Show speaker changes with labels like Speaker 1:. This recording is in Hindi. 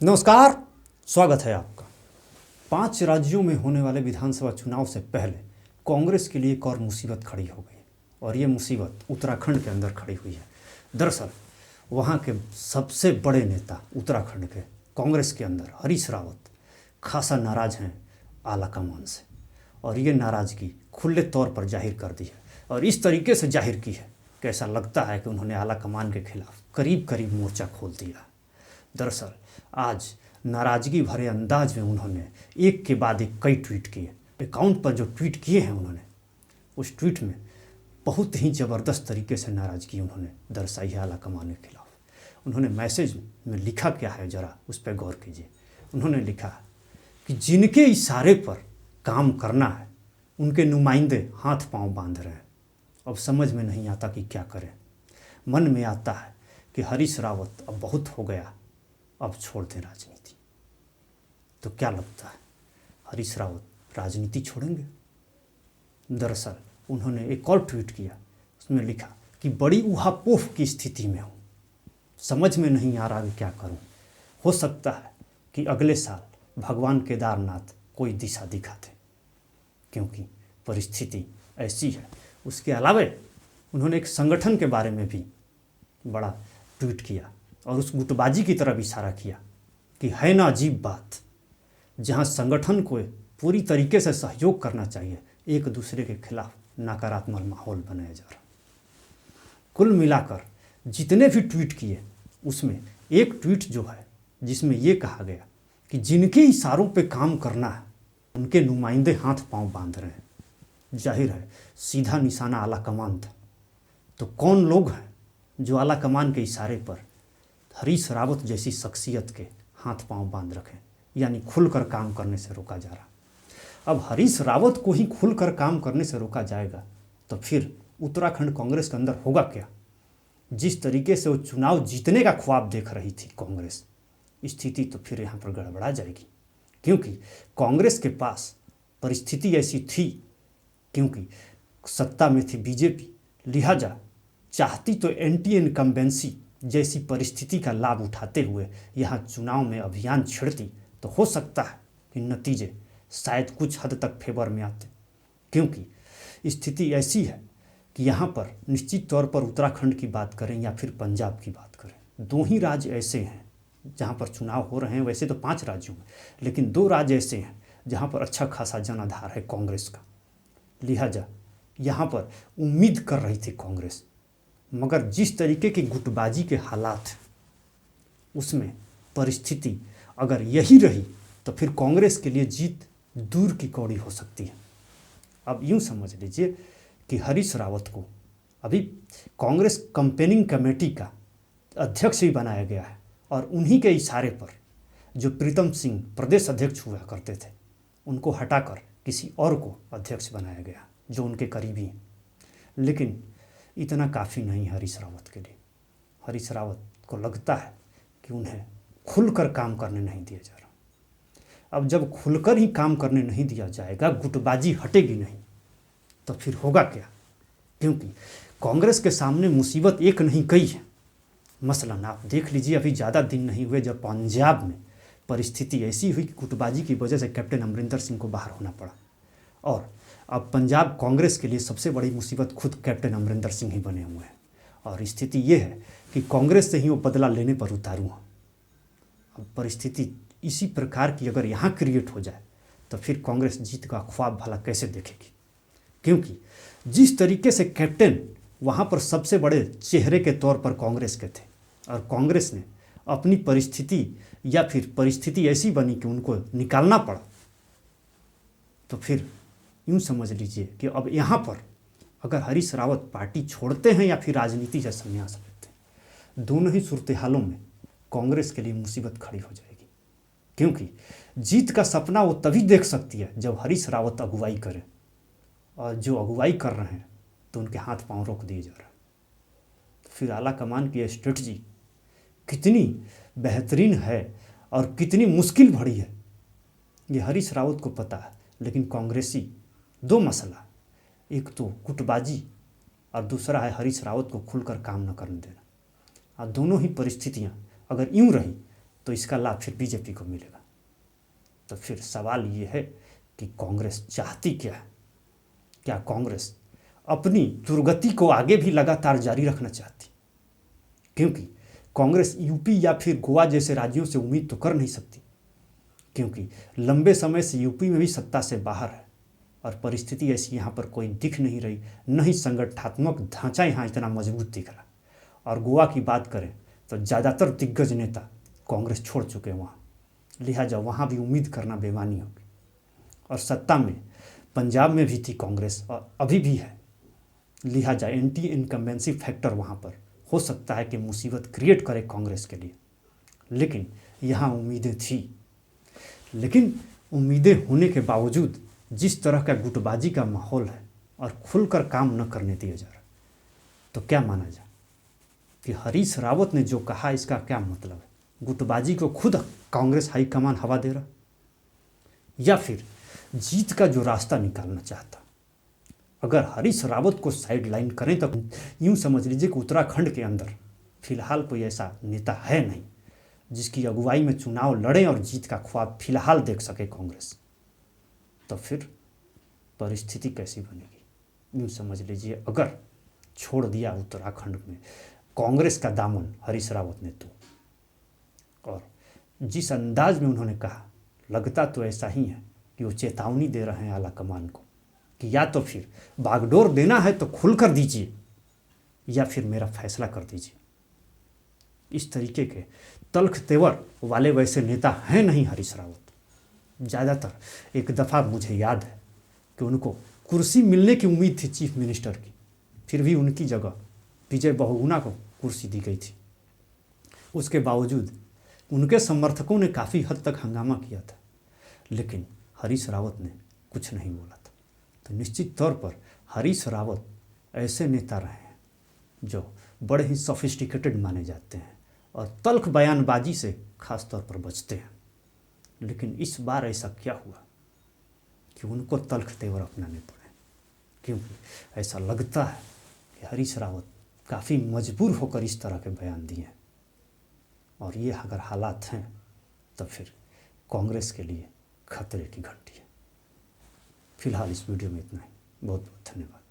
Speaker 1: नमस्कार, स्वागत है आपका। 5 राज्यों में होने वाले विधानसभा चुनाव से पहले कांग्रेस के लिए एक और मुसीबत खड़ी हो गई और ये मुसीबत उत्तराखंड के अंदर खड़ी हुई है। दरअसल वहाँ के सबसे बड़े नेता उत्तराखंड के कांग्रेस के अंदर हरीश रावत खासा नाराज़ हैं आलाकमान से, और ये नाराज़गी खुले तौर पर जाहिर कर दी है और इस तरीके से जाहिर की है कि ऐसा लगता है कि उन्होंने आलाकमान के खिलाफ करीब करीब मोर्चा खोल दिया। दरअसल आज नाराज़गी भरे अंदाज में उन्होंने एक के बाद एक कई ट्वीट किए। अकाउंट पर जो ट्वीट किए हैं उन्होंने, उस ट्वीट में बहुत ही ज़बरदस्त तरीके से नाराज़गी उन्होंने दर्शाई है आलाकमान के खिलाफ। उन्होंने मैसेज में लिखा क्या है, ज़रा उस पर गौर कीजिए। उन्होंने लिखा कि जिनके इशारे पर काम करना है उनके नुमाइंदे हाथ पांव बांध रहे हैं। अब समझ में नहीं आता कि क्या करें। मन में आता है कि हरीश रावत अब बहुत हो गया, अब छोड़ दें राजनीति। तो क्या लगता है, हरीश रावत राजनीति छोड़ेंगे? दरअसल उन्होंने एक और ट्वीट किया, उसमें लिखा कि बड़ी ऊहापोह की स्थिति में हूँ, समझ में नहीं आ रहा कि क्या करूँ। हो सकता है कि अगले साल भगवान केदारनाथ कोई दिशा दिखाते, क्योंकि परिस्थिति ऐसी है। उसके अलावा उन्होंने एक संगठन के बारे में भी बड़ा ट्वीट किया और उस गुटबाजी की तरफ इशारा किया कि है ना अजीब बात, जहां संगठन को पूरी तरीके से सहयोग करना चाहिए, एक दूसरे के खिलाफ नकारात्मक माहौल बनाया जा रहा। कुल मिलाकर जितने भी ट्वीट किए उसमें एक ट्वीट जो है जिसमें ये कहा गया कि जिनके इशारों पे काम करना है उनके नुमाइंदे हाथ पांव बांध रहे हैं। जाहिर है सीधा निशाना आलाकमान था। तो कौन लोग हैं जो आलाकमान के इशारे पर हरीश रावत जैसी शख्सियत के हाथ पांव बांध रखें, यानी खुलकर काम करने से रोका जा रहा। अब हरीश रावत को ही खुलकर काम करने से रोका जाएगा तो फिर उत्तराखंड कांग्रेस के अंदर होगा क्या? जिस तरीके से वो चुनाव जीतने का ख्वाब देख रही थी कांग्रेस, स्थिति तो फिर यहाँ पर गड़बड़ा जाएगी। क्योंकि कांग्रेस के पास परिस्थिति ऐसी थी, क्योंकि सत्ता में थी बीजेपी, लिहाजा चाहती तो एंटी इनकम्बेंसी जैसी परिस्थिति का लाभ उठाते हुए यहाँ चुनाव में अभियान छिड़ती तो हो सकता है कि नतीजे शायद कुछ हद तक फेवर में आते। क्योंकि स्थिति ऐसी है कि यहाँ पर निश्चित तौर पर उत्तराखंड की बात करें या फिर पंजाब की बात करें, 2 ही राज्य ऐसे हैं जहाँ पर चुनाव हो रहे हैं। वैसे तो 5 राज्यों में, लेकिन 2 राज्य ऐसे हैं जहाँ पर अच्छा खासा जनाधार है कांग्रेस का। लिहाजा यहाँ पर उम्मीद कर रही थी कांग्रेस, मगर जिस तरीके की गुटबाजी के हालात उसमें परिस्थिति अगर यही रही तो फिर कांग्रेस के लिए जीत दूर की कौड़ी हो सकती है। अब यूँ समझ लीजिए कि हरीश रावत को अभी कांग्रेस कैंपेनिंग कमेटी का अध्यक्ष ही बनाया गया है और उन्हीं के इशारे पर जो प्रीतम सिंह प्रदेश अध्यक्ष हुआ करते थे उनको हटाकर किसी और को अध्यक्ष बनाया गया जो उनके करीबी हैं। लेकिन इतना काफ़ी नहीं हरीश रावत के लिए। हरीश रावत को लगता है कि उन्हें खुलकर काम करने नहीं दिया जा रहा। अब जब खुलकर ही काम करने नहीं दिया जाएगा, गुटबाजी हटेगी नहीं, तो फिर होगा क्या? क्योंकि कांग्रेस के सामने मुसीबत एक नहीं कई है। मसलन आप देख लीजिए, अभी ज़्यादा दिन नहीं हुए जब पंजाब में परिस्थिति ऐसी हुई कि गुटबाजी की वजह से कैप्टन अमरिंदर सिंह को बाहर होना पड़ा, और अब पंजाब कांग्रेस के लिए सबसे बड़ी मुसीबत खुद कैप्टन अमरिंदर सिंह ही बने हुए हैं। और स्थिति ये है कि कांग्रेस से ही वो बदला लेने पर उतारू हैं। अब परिस्थिति इसी प्रकार की अगर यहाँ क्रिएट हो जाए तो फिर कांग्रेस जीत का ख्वाब भला कैसे देखेगी? क्योंकि जिस तरीके से कैप्टन वहाँ पर सबसे बड़े चेहरे के तौर पर कांग्रेस के थे और कांग्रेस ने अपनी परिस्थिति या फिर परिस्थिति ऐसी बनी कि उनको निकालना पड़ा, तो फिर यूँ समझ लीजिए कि अब यहाँ पर अगर हरीश रावत पार्टी छोड़ते हैं या फिर राजनीति से संन्यास लेते हैं, दोनों ही सूरत हालों में कांग्रेस के लिए मुसीबत खड़ी हो जाएगी। क्योंकि जीत का सपना वो तभी देख सकती है जब हरीश रावत अगुवाई करें, और जो अगुवाई कर रहे हैं तो उनके हाथ पांव रोक दिए जा रहे हैं। तो फिर आलाकमान की स्ट्रेटजी कितनी बेहतरीन है और कितनी मुश्किल भरी है ये हरीश रावत को पता है। लेकिन कांग्रेसी 2 मसला, एक तो गुटबाजी और दूसरा है हरीश रावत को खुलकर काम न करने देना। और दोनों ही परिस्थितियां अगर यूं रही तो इसका लाभ फिर बीजेपी को मिलेगा। तो फिर सवाल ये है कि कांग्रेस चाहती क्या है? क्या कांग्रेस अपनी दुर्गति को आगे भी लगातार जारी रखना चाहती? क्योंकि कांग्रेस यूपी या फिर गोवा जैसे राज्यों से उम्मीद तो कर नहीं सकती, क्योंकि लंबे समय से यूपी में भी सत्ता से बाहर है और परिस्थिति ऐसी यहाँ पर कोई दिख नहीं रही, न ही संगठनात्मक ढांचा यहाँ इतना मजबूत दिख रहा। और गोवा की बात करें तो ज़्यादातर दिग्गज नेता कांग्रेस छोड़ चुके हैं वहाँ, लिहाजा वहाँ भी उम्मीद करना बेमानी होगी। और सत्ता में पंजाब में भी थी कांग्रेस और अभी भी है, लिहाजा एंटी इनकम्बेंसी फैक्टर वहाँ पर हो सकता है कि मुसीबत क्रिएट करे कांग्रेस के लिए। लेकिन यहाँ उम्मीदें थी, लेकिन उम्मीदें होने के बावजूद जिस तरह का गुटबाजी का माहौल है और खुलकर काम न करने दिया जा रहा, तो क्या माना जाए कि हरीश रावत ने जो कहा इसका क्या मतलब है? गुटबाजी को खुद कांग्रेस हाईकमान हवा दे रहा, या फिर जीत का जो रास्ता निकालना चाहता? अगर हरीश रावत को साइडलाइन करें तो यूँ समझ लीजिए कि उत्तराखंड के अंदर फिलहाल कोई ऐसा नेता है नहीं जिसकी अगुवाई में चुनाव लड़े और जीत का ख्वाब फिलहाल देख सके कांग्रेस। तो फिर परिस्थिति कैसी बनेगी? यूँ समझ लीजिए अगर छोड़ दिया उत्तराखंड में कांग्रेस का दामन हरीश रावत ने, तो और जिस अंदाज में उन्होंने कहा, लगता तो ऐसा ही है कि वो चेतावनी दे रहे हैं आला कमान को कि या तो फिर बागडोर देना है तो खुल कर दीजिए या फिर मेरा फैसला कर दीजिए। इस तरीके के तल्ख तेवर वाले वैसे नेता हैं नहीं हरीश रावत। ज़्यादातर एक दफ़ा मुझे याद है कि उनको कुर्सी मिलने की उम्मीद थी चीफ मिनिस्टर की, फिर भी उनकी जगह विजय बहुगुणा को कुर्सी दी गई थी। उसके बावजूद उनके समर्थकों ने काफ़ी हद तक हंगामा किया था, लेकिन हरीश रावत ने कुछ नहीं बोला था। तो निश्चित तौर पर हरीश रावत ऐसे नेता रहे हैं जो बड़े ही सोफिस्टिकेटेड माने जाते हैं और तल्ख बयानबाजी से खास तौर पर बचते हैं। लेकिन इस बार ऐसा क्या हुआ कि उनको तल्ख तेवर अपनाने पड़े? क्योंकि ऐसा लगता है कि हरीश रावत काफ़ी मजबूर होकर इस तरह के बयान दिए हैं, और ये अगर हालात हैं तो फिर कांग्रेस के लिए खतरे की घंटी है। फिलहाल इस वीडियो में इतना ही। बहुत बहुत धन्यवाद।